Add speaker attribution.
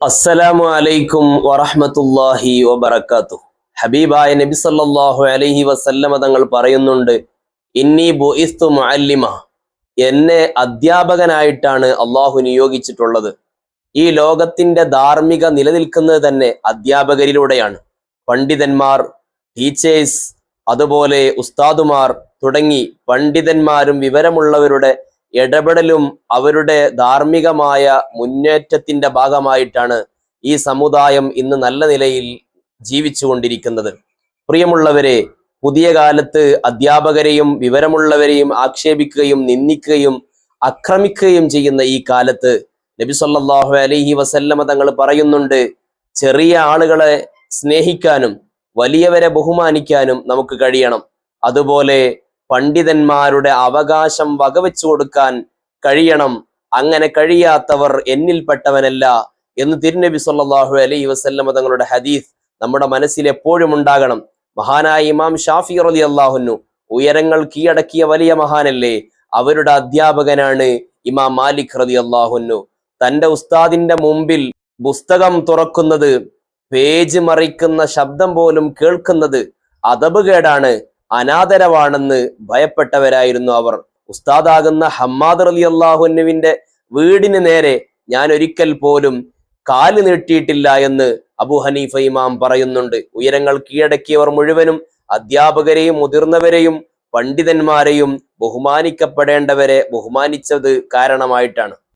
Speaker 1: അസ്സലാമു അലൈക്കും വറഹ്മത്തുള്ളാഹി വബറകാതുഹു. ഹബീബായ നബി സല്ലല്ലാഹു അലൈഹി വസല്ലമ തങ്ങൾ പറയുന്നുണ്ട്, ഇന്നി ബുഇസ്തു മുഅല്ലിമ, എന്നെ അധ്യാപകനായിട്ടാണ് അള്ളാഹു നിയോഗിച്ചിട്ടുള്ളത്. ഈ ലോകത്തിന്റെ ധാർമ്മിക നിലനിൽക്കുന്നത് തന്നെ അധ്യാപകരിലൂടെയാണ്. പണ്ഡിതന്മാർ, ടീച്ചേഴ്സ്, അതുപോലെ ഉസ്താദുമാർ തുടങ്ങി പണ്ഡിതന്മാരും വിവരമുള്ളവരുടെ ഇടപെടലും അവരുടെ ധാർമ്മികമായ മുന്നേറ്റത്തിന്റെ ഭാഗമായിട്ടാണ് ഈ സമുദായം ഇന്ന് നല്ല നിലയിൽ ജീവിച്ചുകൊണ്ടിരിക്കുന്നത്. പ്രിയമുള്ളവരെ, പുതിയ കാലത്ത് അധ്യാപകരെയും വിവരമുള്ളവരെയും ആക്ഷേപിക്കുകയും നിന്ദിക്കുകയും ആക്രമിക്കുകയും ചെയ്യുന്ന ഈ കാലത്ത് നബി സല്ലല്ലാഹു അലൈഹി വസല്ലമ തങ്ങൾ പറയുന്നുണ്ട്, ചെറിയ ആളുകളെ സ്നേഹിക്കാനും വലിയവരെ ബഹുമാനിക്കാനും നമുക്ക് കഴിയണം. അതുപോലെ പണ്ഡിതന്മാരുടെ അവകാശം വകവെച്ചു കൊടുക്കാൻ കഴിയണം. അങ്ങനെ കഴിയാത്തവർ എന്നിൽപ്പെട്ടവനല്ല എന്ന് തിരുനബി സല്ലല്ലാഹു അലൈഹി വസല്ലമ തങ്ങളുടെ ഹദീസ് നമ്മുടെ മനസ്സിൽ എപ്പോഴും ഉണ്ടാകണം. മഹാനായ ഇമാം ഷാഫി റളിയല്ലാഹു അൻഹു, ഉയരങ്ങൾ കീഴടക്കിയ വലിയ മഹാനല്ലേ, അവരുടെ അധ്യാപകനാണ് ഇമാം മാലിക് റളിയല്ലാഹു അൻഹു. തന്റെ ഉസ്താദിന്റെ മുമ്പിൽ പുസ്തകം തുറക്കുന്നത്, പേജ് മറിക്കുന്ന ശബ്ദം പോലും കേൾക്കുന്നത് അദബുകേടാണ്, അനാദരവാണെന്ന് ഭയപ്പെട്ടവരായിരുന്നു അവർ. ഉസ്താദാകുന്ന ഹമ്മാദ് റളിയല്ലാഹു അൻഹുവിന്റെ വീടിന് നേരെ ഞാൻ ഒരിക്കൽ പോലും കാല് നീട്ടിയിട്ടില്ല എന്ന് അബൂ ഹനീഫ ഇമാം പറയുന്നുണ്ട്. ഉയരങ്ങൾ കീഴടക്കിയവർ മുഴുവനും അധ്യാപകരെയും മുതിർന്നവരെയും പണ്ഡിതന്മാരെയും ബഹുമാനിക്കപ്പെടേണ്ടവരെ ബഹുമാനിച്ചത് കാരണമായിട്ടാണ്.